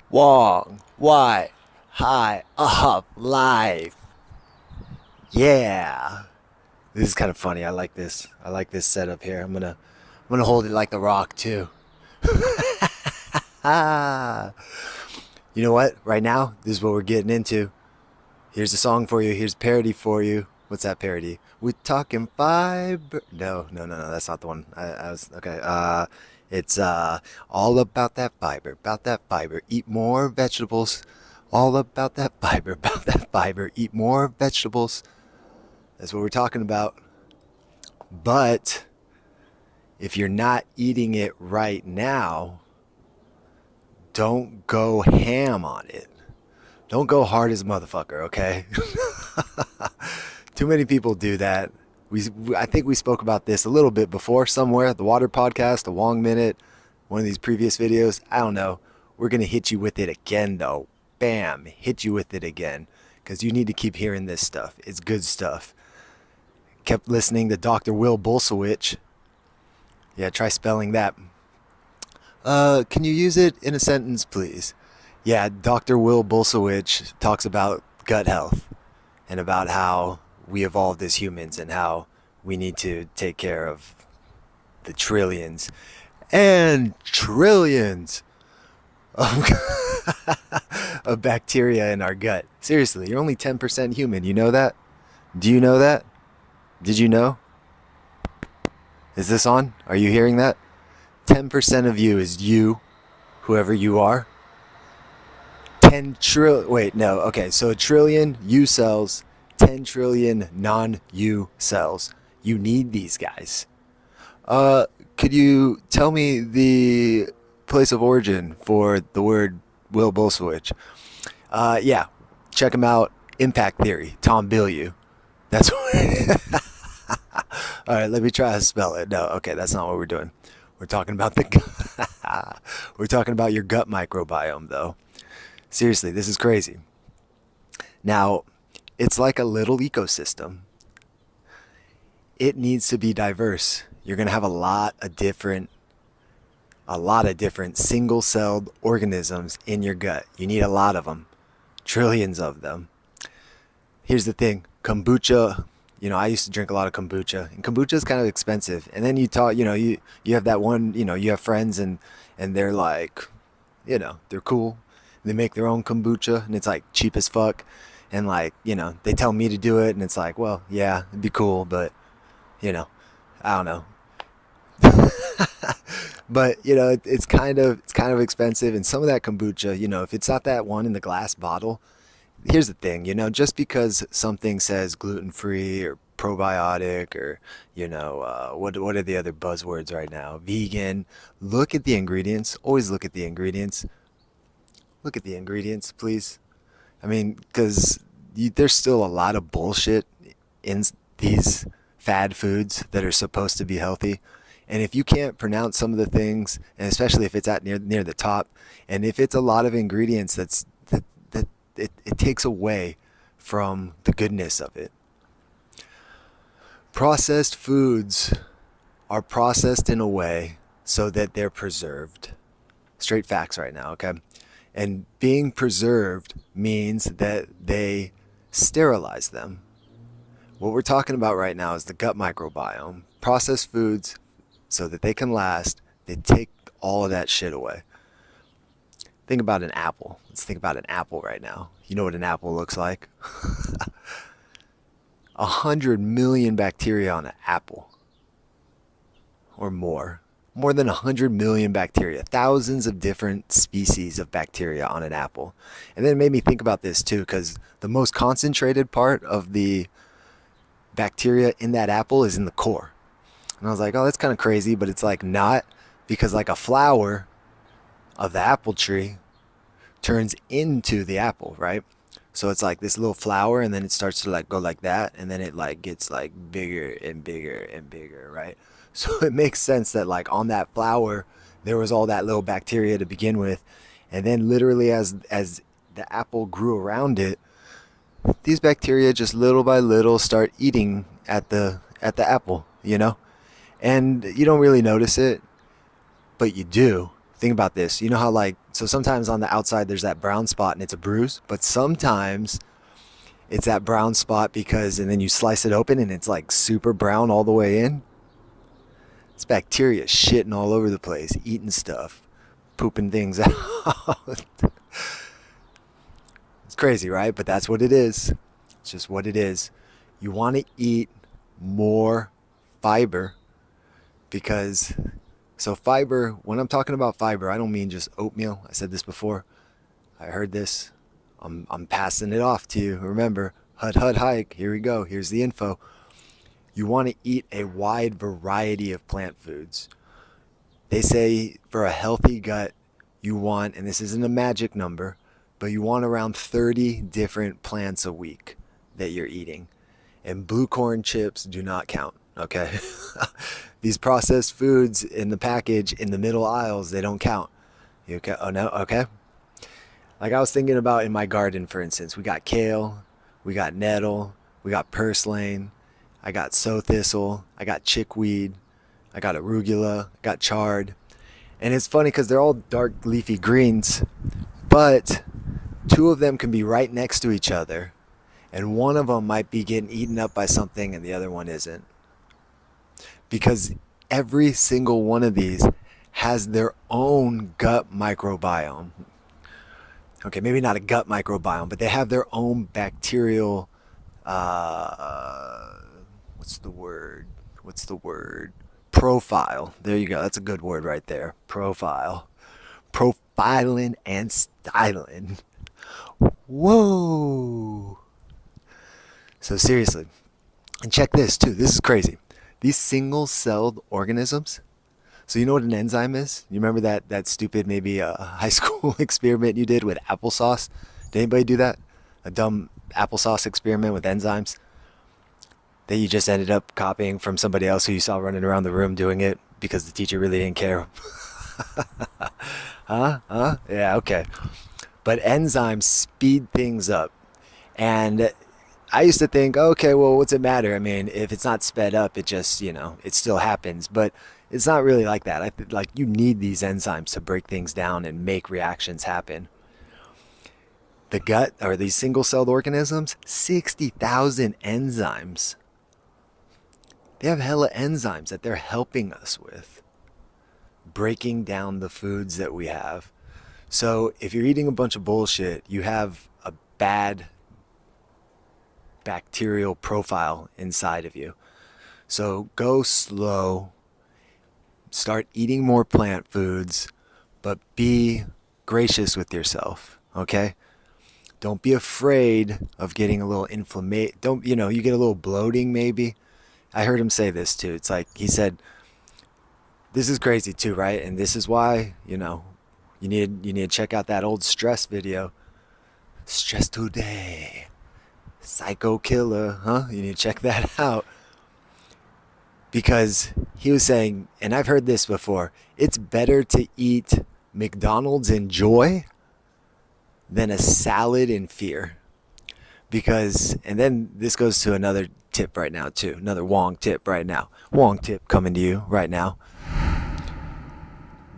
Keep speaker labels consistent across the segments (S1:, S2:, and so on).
S1: Wong, wide, high, up, live. Yeah. This is kind of funny. I like this. I like this setup here. I'm gonna hold it like The Rock too. Ah. You know what? Right now, this is what we're getting into. Here's a song for you. Here's a parody for you. What's that parody? We're talking fiber. No. That's not the one. I was okay. It's all about that fiber. About that fiber. Eat more vegetables. All about that fiber. About that fiber. Eat more vegetables. That's what we're talking about. But if you're not eating it right now, don't go ham on it. Don't go hard as a motherfucker, okay? Too many people do that. I think we spoke about this a little bit before somewhere. The Water Podcast, the Wong Minute, one of these previous videos. I don't know. We're going to hit you with it again, though. Bam. Hit you with it again. Because you need to keep hearing this stuff. It's good stuff. Kept listening to Dr. Will Bolsowich. Yeah, try spelling that. Can you use it in a sentence, please? Yeah, Dr. Will Bolsowich talks about gut health and about how we evolved as humans and how we need to take care of the trillions and trillions of, of bacteria in our gut. Seriously, you're only 10% human. You know that? Do you know that? Did you know? Is this on? Are you hearing that? 10% of you is you, whoever you are. 10 trillion, wait, no, okay, so a trillion U cells, 10 trillion non-U cells. You need these guys. Could you tell me the place of origin for the word Will Bolsowich? Yeah, check him out. Impact Theory, Tom Bilyeu. That's what. All right, let me try to spell it. No, okay, that's not what we're doing. We're talking about we're talking about your gut microbiome, though. Seriously, this is crazy. Now, it's like a little ecosystem. It needs to be diverse. You're going to have a lot of different single-celled organisms in your gut. You need a lot of them. Trillions of them. Here's the thing. Kombucha, I used to drink a lot of kombucha, and kombucha is kind of expensive. And then you have that one, you have friends and they're like, they're cool. They make their own kombucha and it's like cheap as fuck. And like, they tell me to do it and it's like, well, yeah, it'd be cool, but I don't know. But it's kind of expensive. And some of that kombucha, if it's not that one in the glass bottle, here's the thing, just because something says gluten-free or probiotic or, what are the other buzzwords right now? Vegan. Look at the ingredients. Always look at the ingredients. Look at the ingredients, please. I mean, because there's still a lot of bullshit in these fad foods that are supposed to be healthy. And if you can't pronounce some of the things, and especially if it's at near the top, and if it's a lot of ingredients that it takes away from the goodness of it. Processed foods are processed in a way so that they're preserved. Straight facts right now, okay? And being preserved means that they sterilize them. What we're talking about right now is the gut microbiome. Processed foods, so that they can last, they take all of that shit away. Think about an apple. Let's think about an apple right now. You know what an apple looks like? 100 million bacteria on an apple. Or more. More than 100 million bacteria. Thousands of different species of bacteria on an apple. And then it made me think about this too, because the most concentrated part of the bacteria in that apple is in the core. And I was like, oh, that's kind of crazy, but it's like not, because like a flower of the apple tree turns into the apple, right? So it's like this little flower, and then it starts to like go like that, and then it like gets like bigger and bigger and bigger, right? So it makes sense that like on that flower there was all that little bacteria to begin with, and then literally as the apple grew around it, these bacteria just little by little start eating at the apple, and you don't really notice it, but you do. Think about this. You know how like, so sometimes on the outside there's that brown spot and it's a bruise, but sometimes it's that brown spot because, and then you slice it open and it's like super brown all the way in. It's bacteria shitting all over the place, eating stuff, pooping things out. It's crazy, right? But that's what it is. It's just what it is. You want to eat more fiber because, so fiber, when I'm talking about fiber, I don't mean just oatmeal. I said this before. I heard this. I'm passing it off to you. Remember, hut hike. Here we go. Here's the info. You want to eat a wide variety of plant foods. They say for a healthy gut, you want, and this isn't a magic number, but you want around 30 different plants a week that you're eating. And blue corn chips do not count, okay? These processed foods in the package in the middle aisles, they don't count. You okay? Oh no, okay. Like I was thinking about in my garden, for instance, we got kale, we got nettle, we got purslane, I got sow thistle, I got chickweed, I got arugula, I got chard. And it's funny because they're all dark leafy greens, but two of them can be right next to each other, and one of them might be getting eaten up by something and the other one isn't. Because every single one of these has their own gut microbiome. Okay, maybe not a gut microbiome, but they have their own bacterial, what's the word? Profile. There you go. That's a good word right there. Profile. Profiling and styling. Whoa. So seriously, and check this too. This is crazy. These single-celled organisms. So you know what an enzyme is? You remember that stupid maybe high school experiment you did with applesauce? Did anybody do that? A dumb applesauce experiment with enzymes that you just ended up copying from somebody else who you saw running around the room doing it because the teacher really didn't care. Huh? Yeah, okay. But enzymes speed things up. And I used to think, okay, well, what's it matter? I mean, if it's not sped up, it just, it still happens. But it's not really like that. Like you need these enzymes to break things down and make reactions happen. The gut, or these single-celled organisms, 60,000 enzymes. They have hella enzymes that they're helping us with, breaking down the foods that we have. So if you're eating a bunch of bullshit, you have a bad bacterial profile inside of you. So go slow, start eating more plant foods, but be gracious with yourself, okay? Don't be afraid of getting a little inflammation. You get a little bloating maybe. I heard him say this too. It's like, he said, this is crazy too, right? And this is why, you need to check out that old stress video. Stress today. Psycho killer, huh? You need to check that out. Because he was saying, and I've heard this before, it's better to eat McDonald's in joy than a salad in fear. Because, and then this goes to another tip right now too, another Wong tip right now. Wong tip coming to you right now.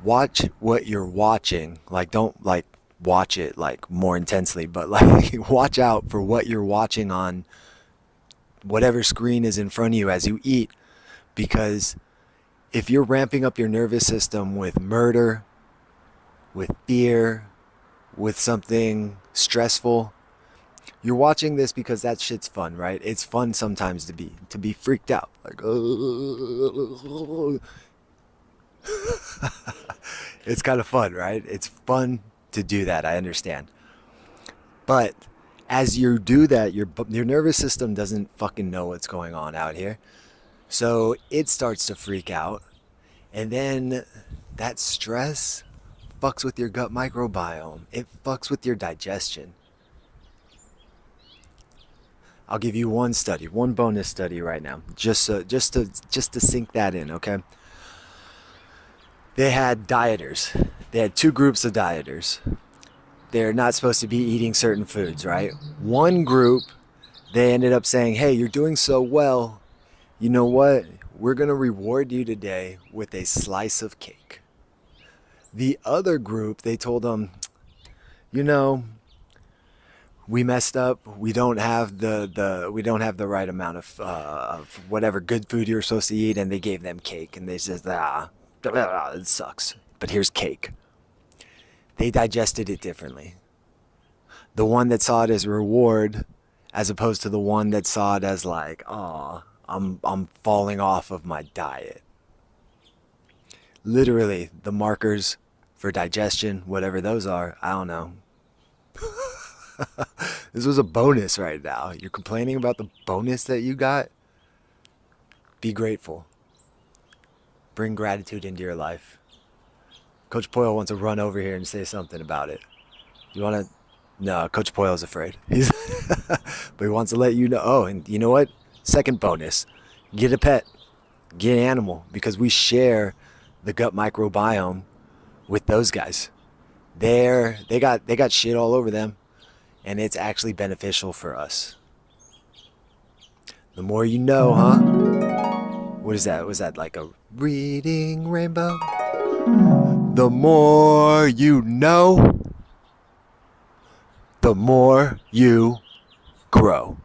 S1: Watch what you're watching. Like, don't like watch it like more intensely, but like watch out for what you're watching on whatever screen is in front of you as you eat. Because if you're ramping up your nervous system with murder, with fear, with something stressful, you're watching this because that shit's fun, right? It's fun sometimes to be freaked out. Like, it's kind of fun, right? It's fun to do that, I understand. But as you do that, your nervous system doesn't fucking know what's going on out here. So it starts to freak out. And then that stress fucks with your gut microbiome. It fucks with your digestion. I'll give you one bonus study right now, just to sink that in, okay? They had dieters. They had two groups of dieters. They're not supposed to be eating certain foods, right? One group, they ended up saying, hey, you're doing so well. You know what? We're going to reward you today with a slice of cake. The other group, they told them, you know, we messed up. We don't have the right amount of whatever good food you're supposed to eat, and they gave them cake, and they said, it sucks. But here's cake. They digested it differently. The one that saw it as a reward, as opposed to the one that saw it as like, oh, I'm falling off of my diet. Literally, the markers for digestion, whatever those are, I don't know. This was a bonus right now. You're complaining about the bonus that you got? Be grateful. Bring gratitude into your life. Coach Poyle wants to run over here and say something about it. You want to? No, Coach Poyle's afraid. But he wants to let you know. Oh, and you know what? Second bonus. Get a pet. Get an animal. Because we share the gut microbiome with those guys. They got shit all over them. And it's actually beneficial for us. The more you know, huh? What is that? Was that like a reading rainbow? The more you know, the more you grow.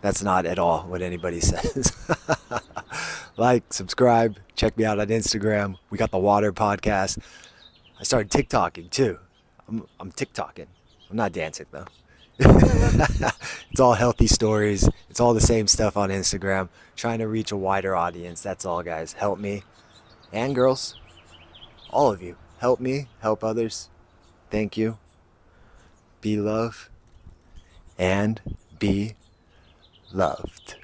S1: That's not at all what anybody says. Like, subscribe, check me out on Instagram. We got the W.A.T.E.R podcast. I started TikToking too. I'm TikToking. I'm not dancing though. It's all healthy stories. It's all the same stuff on Instagram. Trying to reach a wider audience. That's all, guys. Help me. And girls. All of you. Help me. Help others. Thank you. Be love. And be loved.